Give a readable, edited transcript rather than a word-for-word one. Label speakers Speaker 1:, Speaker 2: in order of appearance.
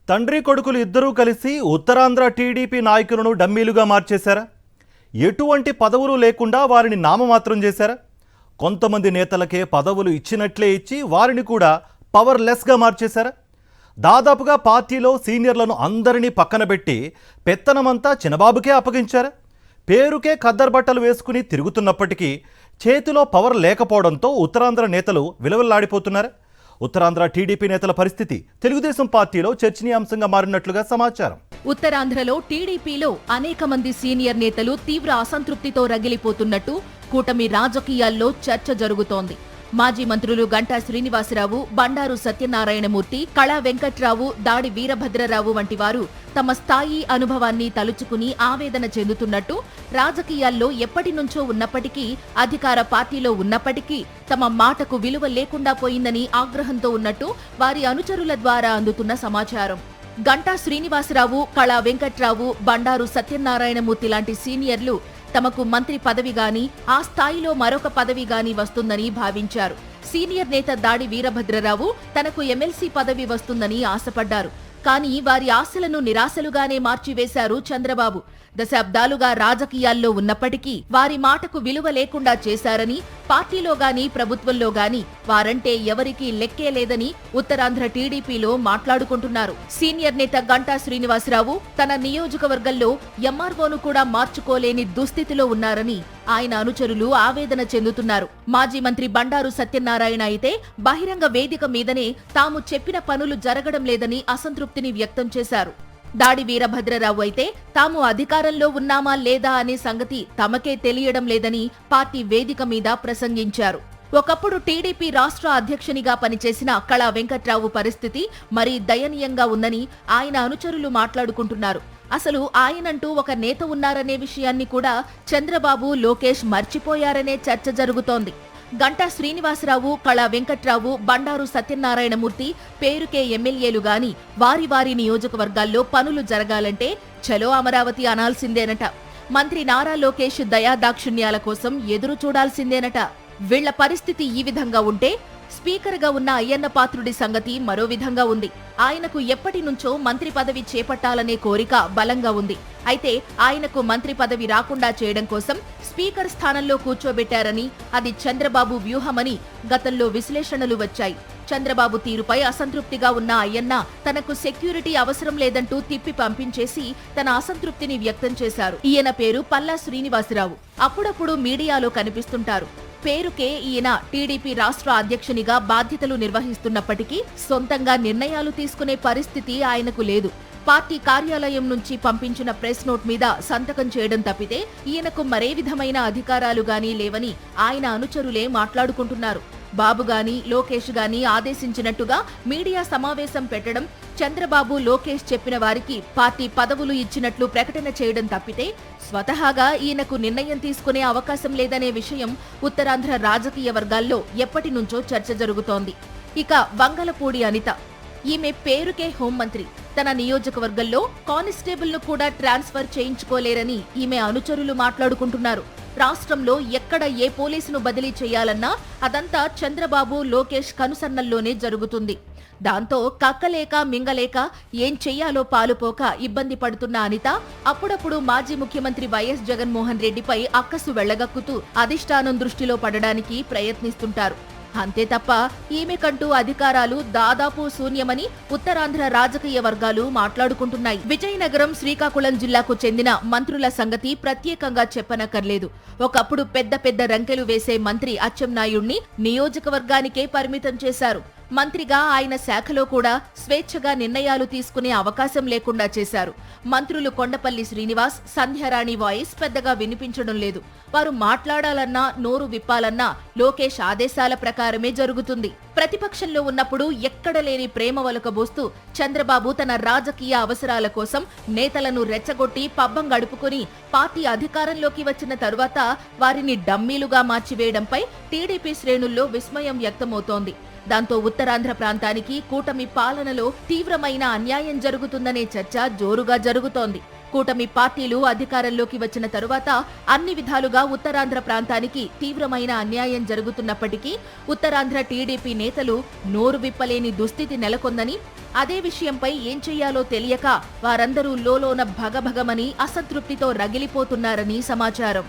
Speaker 1: తండ్రి కొడుకులు ఇద్దరూ కలిసి ఉత్తరాంధ్ర టీడీపీ నాయకులను డమ్మీలుగా మార్చేశారా? ఎటువంటి పదవులు లేకుండా వారిని నామమాత్రం చేశారా? కొంతమంది నేతలకే పదవులు ఇచ్చినట్లే ఇచ్చి వారిని కూడా పవర్లెస్గా మార్చేశారా? దాదాపుగా పార్టీలో సీనియర్లను అందరినీ పక్కన పెట్టి పెత్తనమంతా చిన్నబాబుకే అప్పగించారా? పేరుకే ఖద్దరు బట్టలు వేసుకుని తిరుగుతున్నప్పటికీ చేతిలో పవర్ లేకపోవడంతో ఉత్తరాంధ్ర నేతలు విలవిల్లాడిపోతున్నారు. ఉత్తరాంధ్ర టీడీపీ నేతల పరిస్థితి తెలుగుదేశం పార్టీలో చర్చనీయాంశంగా మారినట్లుగా సమాచారం.
Speaker 2: ఉత్తరాంధ్రలో టీడీపీలో అనేక మంది సీనియర్ నేతలు తీవ్ర అసంతృప్తితో రగిలిపోతున్నట్టు కూటమి రాజకీయాల్లో చర్చ జరుగుతోంది. మాజీ మంత్రులు గంటా శ్రీనివాసరావు, బండారు సత్యనారాయణమూర్తి, కళా వెంకట్రావు, దాడి వీరభద్రరావు వంటి వారు తమ స్థాయి అనుభవాన్ని తలుచుకుని ఆవేదన చెందుతున్నట్టు, రాజకీయాల్లో ఎప్పటినుంచో ఉన్నప్పటికీ, అధికార పార్టీలో ఉన్నప్పటికీ తమ మాటకు విలువ లేకుండా పోయిందని ఆగ్రహంతో ఉన్నట్టు వారి అనుచరుల ద్వారా అందుతున్న సమాచారం. గంటా శ్రీనివాసరావు, కళా వెంకట్రావు, బండారు సత్యనారాయణమూర్తి లాంటి సీనియర్లు తమకు మంత్రి పదవి గాని, ఆ స్థాయిలో మరొక పదవి గాని వస్తుందని భావించారు. సీనియర్ నేత దాడి వీరభద్రరావు తనకు ఎమ్మెల్సీ పదవి వస్తుందని ఆశపడ్డారు. కానీ వారి ఆశలను నిరాశలుగానే మార్చివేశారు చంద్రబాబు. దశాబ్దాలుగా రాజకీయాల్లో ఉన్నప్పటికీ వారి మాటకు విలువ లేకుండా చేశారని, పార్టీలో గాని ప్రభుత్వంలో గాని వారంటే ఎవరికీ లెక్కే లేదని ఉత్తరాంధ్ర టీడీపీలో మాట్లాడుకుంటున్నారు. సీనియర్ నేత గంటా శ్రీనివాసరావు తన నియోజకవర్గంలో ఎంఆర్ఓను కూడా మార్చుకోలేని దుస్థితిలో ఉన్నారని ఆయన అనుచరులు ఆవేదన చెందుతున్నారు. మాజీ మంత్రి బండారు సత్యనారాయణ అయితే బహిరంగ వేదిక మీదనే తాము చెప్పిన పనులు జరగడం లేదని అసంతృప్తిని వ్యక్తం చేశారు. దాడి వీరభద్రరావు అయితే తాము అధికారంలో ఉన్నామా లేదా అనే సంగతి తమకే తెలియడం లేదని పార్టీ వేదిక మీద ప్రసంగించారు. ఒకప్పుడు టీడీపీ రాష్ట్ర అధ్యక్షునిగా పనిచేసిన కళా వెంకట్రావు పరిస్థితి మరీ దయనీయంగా ఉందని ఆయన అనుచరులు మాట్లాడుకుంటున్నారు. అసలు ఆయనంటూ ఒక నేత ఉన్నారనే విషయాన్ని కూడా చంద్రబాబు, లోకేష్ మర్చిపోయారనే చర్చ జరుగుతోంది. గంటా శ్రీనివాసరావు, కళా వెంకట్రావు, బండారు సత్యనారాయణమూర్తి పేరుకే ఎమ్మెల్యేలు గాని వారి వారి నియోజకవర్గాల్లో పనులు జరగాలంటే చలో అమరావతి అనాల్సిందేనట. మంత్రి నారా లోకేష్ దయాదాక్షిణ్యాల కోసం ఎదురు చూడాల్సిందేనట. వీళ్ల పరిస్థితి ఈ విధంగా ఉంటే స్పీకర్గా ఉన్న అయ్యన్న పాత్రుడి సంగతి మరో విధంగా ఉంది. ఆయనకు ఎప్పటి నుంచో మంత్రి పదవి చేపట్టాలనే కోరిక బలంగా ఉంది. అయితే ఆయనకు మంత్రి పదవి రాకుండా చేయడం కోసం స్పీకర్ స్థానంలో కూర్చోబెట్టారని, అది చంద్రబాబు వ్యూహమని గతంలో విశ్లేషణలు వచ్చాయి. చంద్రబాబు తీరుపై అసంతృప్తిగా ఉన్న అయ్యన్న తనకు సెక్యూరిటీ అవసరం లేదంటూ తిప్పి పంపించేసి తన అసంతృప్తిని వ్యక్తం చేశారు. ఈయన పేరు పల్లా శ్రీనివాసరావు. అప్పుడప్పుడు మీడియాలో కనిపిస్తుంటారు. పేరుకే ఈయన టీడీపీ రాష్ట్ర అధ్యక్షునిగా బాధ్యతలు నిర్వహిస్తున్నప్పటికీ సొంతంగా నిర్ణయాలు తీసుకునే పరిస్థితి ఆయనకు లేదు. పార్టీ కార్యాలయం నుంచి పంపించిన ప్రెస్ నోట్ మీద సంతకం చేయడం తప్పితే ఈయనకు మరే విధమైన అధికారాలు గానీ లేవని ఆయన అనుచరులే మాట్లాడుకుంటున్నారు. బాబు గాని, లోకేష్ గాని ఆదేశించినట్టుగా మీడియా సమావేశం పెట్టడం, చంద్రబాబు, లోకేష్ చెప్పిన వారికి పార్టీ పదవులు ఇచ్చినట్లు ప్రకటన చేయడం తప్పితే స్వతహాగా ఈయనకు నిర్ణయం తీసుకునే అవకాశం లేదనే విషయం ఉత్తరాంధ్ర రాజకీయ వర్గాల్లో ఎప్పటి నుంచో చర్చ జరుగుతోంది. ఇక వంగలపూడి అనిత, ఈమె పేరుకే హోంమంత్రి. తన నియోజకవర్గంలో కానిస్టేబుల్ను కూడా ట్రాన్స్ఫర్ చేయించుకోలేరని ఈమె అనుచరులు మాట్లాడుకుంటున్నారు. రాష్ట్రంలో ఎక్కడ ఏ పోలీసును బదిలీ చేయాలన్నా అదంతా చంద్రబాబు, లోకేష్ కనుసన్నల్లోనే జరుగుతుంది. దాంతో కక్కలేక మింగలేక ఏం చెయ్యాలో పాలుపోక ఇబ్బంది పడుతున్న అనిత అప్పుడప్పుడు మాజీ ముఖ్యమంత్రి వైఎస్ జగన్మోహన్ రెడ్డిపై అక్కసు వెళ్లగక్కుతూ అధిష్టానం దృష్టిలో పడడానికి ప్రయత్నిస్తుంటారు. అంతే తప్ప ఈమెకంటూ అధికారాలు దాదాపు శూన్యమని ఉత్తరాంధ్ర రాజకీయ వర్గాలు మాట్లాడుకుంటున్నాయి. విజయనగరం, శ్రీకాకుళం జిల్లాకు చెందిన మంత్రుల సంగతి ప్రత్యేకంగా చెప్పనక్కర్లేదు. ఒకప్పుడు పెద్ద పెద్ద రంకెలు వేసే మంత్రి అచ్చెన్నాయుడిని నియోజకవర్గానికే పరిమితం చేశారు. మంత్రిగా ఆయన శాఖలో కూడా స్వేచ్ఛగా నిర్ణయాలు తీసుకునే అవకాశం లేకుండా చేశారు. మంత్రులు కొండపల్లి శ్రీనివాస్, సంధ్యారాణి వాయిస్ పెద్దగా వినిపించడం లేదు. వారు మాట్లాడాలన్నా, నోరు విప్పాలన్నా లోకేష్ ఆదేశాల ప్రకారమే జరుగుతుంది. ప్రతిపక్షంలో ఉన్నప్పుడు ఎక్కడ లేని ప్రేమ వలకబోస్తూ చంద్రబాబు తన రాజకీయ అవసరాల కోసం నేతలను రెచ్చగొట్టి పబ్బం గడుపుకుని పార్టీ అధికారంలోకి వచ్చిన తరువాత వారిని డమ్మీలుగా మార్చివేయడంపై టీడీపీ శ్రేణుల్లో విస్మయం వ్యక్తమవుతోంది. దాంతో ఉత్తరాంధ్ర ప్రాంతానికి కూటమి పాలనలో తీవ్రమైన అన్యాయం జరుగుతుందనే చర్చ జోరుగా జరుగుతోంది. కూటమి పార్టీలు అధికారంలోకి వచ్చిన తరువాత అన్ని విధాలుగా ఉత్తరాంధ్ర ప్రాంతానికి తీవ్రమైన అన్యాయం జరుగుతున్నప్పటికీ ఉత్తరాంధ్ర టీడీపీ నేతలు నోరు విప్పలేని దుస్థితి నెలకొందని, అదే విషయంపై ఏం చెయ్యాలో తెలియక వారందరూ లోలోన భగభగమని అసంతృప్తితో రగిలిపోతున్నారని సమాచారం.